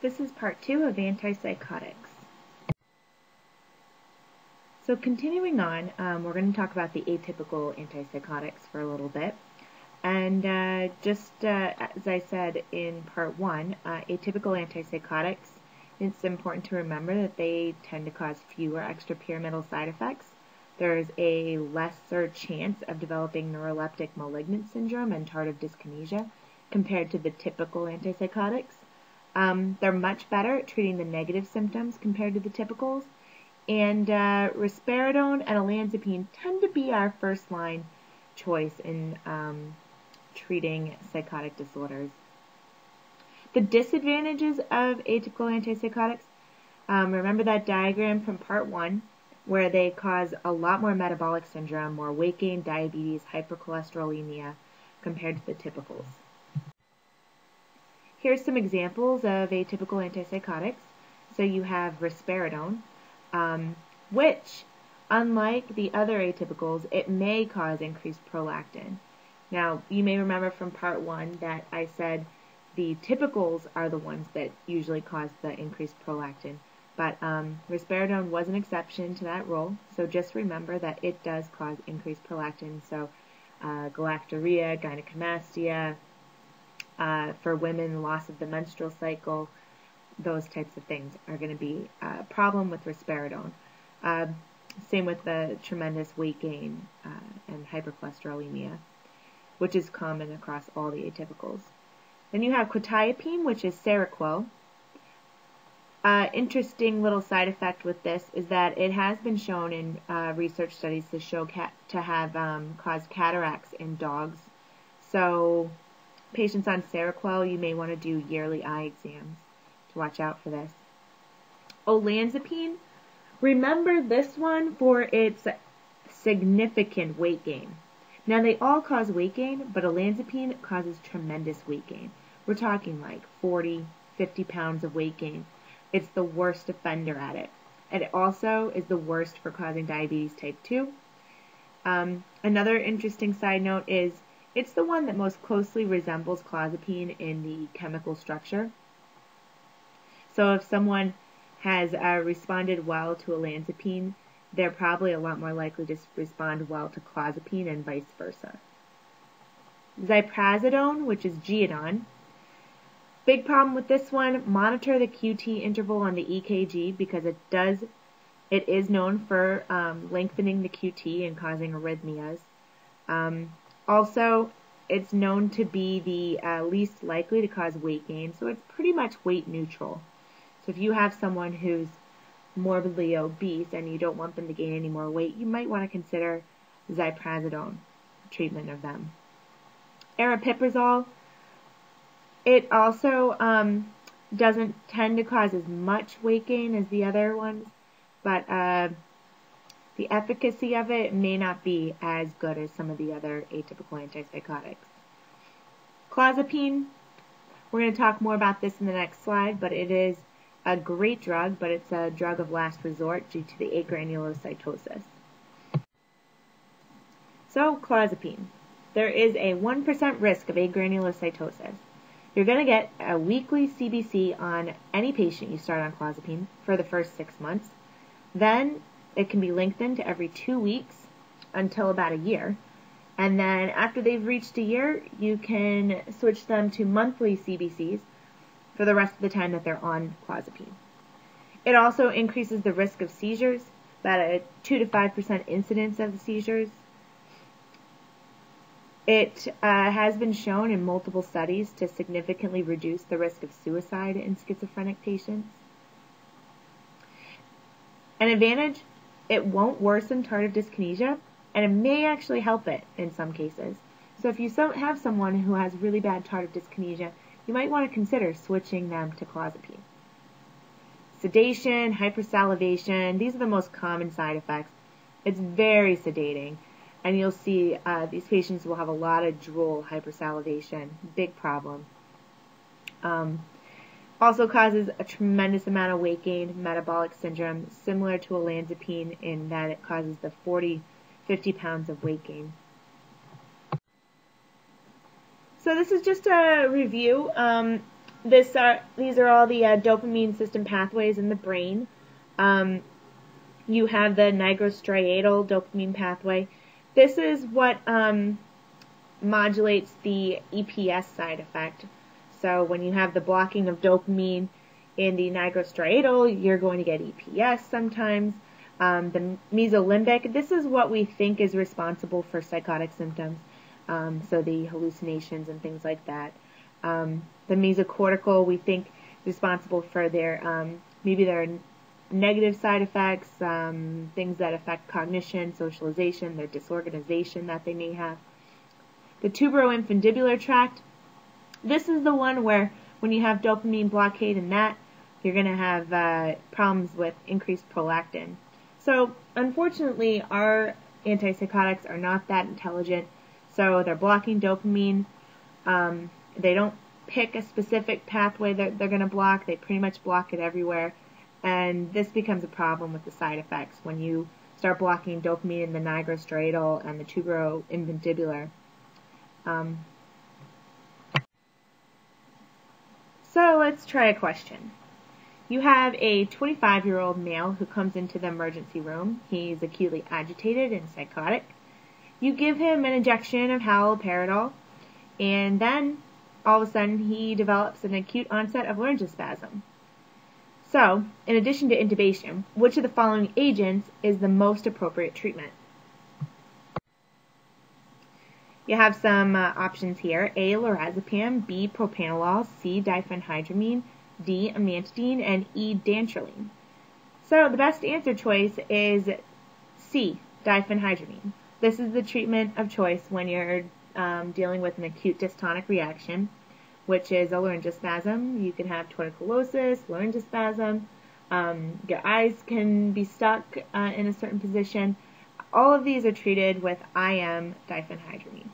This is part 2 of antipsychotics. So continuing on, we're going to talk about the atypical antipsychotics for a little bit. And as I said in part 1, atypical antipsychotics, it's important to remember that they tend to cause fewer extrapyramidal side effects. There's a lesser chance of developing neuroleptic malignant syndrome and tardive dyskinesia compared to the typical antipsychotics. They're much better at treating the negative symptoms compared to the typicals. And risperidone and olanzapine tend to be our first-line choice in treating psychotic disorders. The disadvantages of atypical antipsychotics, remember that diagram from part 1 where they cause a lot more metabolic syndrome, more weight gain, diabetes, hypercholesterolemia compared to the typicals. Here's some examples of atypical antipsychotics. So you have risperidone, which, unlike the other atypicals, it may cause increased prolactin. Now, you may remember from part 1 that I said the typicals are the ones that usually cause the increased prolactin, but risperidone was an exception to that rule, so just remember that it does cause increased prolactin, so galactorrhea, gynecomastia, for women, loss of the menstrual cycle, those types of things are going to be a problem with risperidone. Same with the tremendous weight gain and hypercholesterolemia, which is common across all the atypicals. Then you have quetiapine, which is Seroquel. Interesting little side effect with this is that it has been shown in research studies to have caused cataracts in dogs. So patients on Seroquel, you may want to do yearly eye exams to watch out for this. Olanzapine, remember this one for its significant weight gain. Now, they all cause weight gain, but olanzapine causes tremendous weight gain. We're talking like 40, 50 pounds of weight gain. It's the worst offender at it. And it also is the worst for causing diabetes type 2. Another interesting side note is it's the one that most closely resembles clozapine in the chemical structure. So if someone has responded well to olanzapine, they're probably a lot more likely to respond well to clozapine and vice versa. Ziprasidone, which is Geodon. Big problem with this one, monitor the QT interval on the EKG because it is known for lengthening the QT and causing arrhythmias. Also, it's known to be the least likely to cause weight gain, so it's pretty much weight neutral. So if you have someone who's morbidly obese and you don't want them to gain any more weight, you might want to consider ziprasidone treatment of them. Aripiprazole, it also doesn't tend to cause as much weight gain as the other ones, but the efficacy of it may not be as good as some of the other atypical antipsychotics. Clozapine, we're going to talk more about this in the next slide, but it is a great drug, but it's a drug of last resort due to the agranulocytosis. So, clozapine. There is a 1% risk of agranulocytosis. You're going to get a weekly CBC on any patient you start on clozapine for the first 6 months. Then it can be lengthened to every 2 weeks until about a year. And then after they've reached a year, you can switch them to monthly CBCs for the rest of the time that they're on clozapine. It also increases the risk of seizures, about a 2 to 5% incidence of the seizures. It has been shown in multiple studies to significantly reduce the risk of suicide in schizophrenic patients. An advantage, it won't worsen tardive dyskinesia, and it may actually help it in some cases. So if you have someone who has really bad tardive dyskinesia, you might want to consider switching them to clozapine. Sedation, hypersalivation, these are the most common side effects. It's very sedating, and you'll see these patients will have a lot of drool, hypersalivation, big problem. Also causes a tremendous amount of weight gain, metabolic syndrome, similar to olanzapine in that it causes the 40-50 pounds of weight gain. So this is just a review. these are all the dopamine system pathways in the brain. You have the nigrostriatal dopamine pathway. This is what modulates the EPS side effect. So when you have the blocking of dopamine in the nigrostriatal, you're going to get EPS sometimes. The mesolimbic, this is what we think is responsible for psychotic symptoms, so the hallucinations and things like that. The mesocortical, we think, is responsible for their maybe their negative side effects, things that affect cognition, socialization, their disorganization that they may have. The tuberoinfundibular tract, this is the one where when you have dopamine blockade in that, you're going to have problems with increased prolactin. So, unfortunately, our antipsychotics are not that intelligent. So they're blocking dopamine. They don't pick a specific pathway that they're going to block. They pretty much block it everywhere. And this becomes a problem with the side effects when you start blocking dopamine in the nigrostriatal and the tuberoinfundibular. So let's try a question. You have a 25-year-old male who comes into the emergency room. He's acutely agitated and psychotic. You give him an injection of haloperidol, and then all of a sudden he develops an acute onset of laryngospasm. So, in addition to intubation, which of the following agents is the most appropriate treatment? You have some options here. A, lorazepam, B, propranolol, C, diphenhydramine, D, amantadine, and E, dantrolene. So the best answer choice is C, diphenhydramine. This is the treatment of choice when you're dealing with an acute dystonic reaction, which is a laryngospasm. You can have tuberculosis, laryngospasm. Your eyes can be stuck in a certain position. All of these are treated with IM diphenhydramine.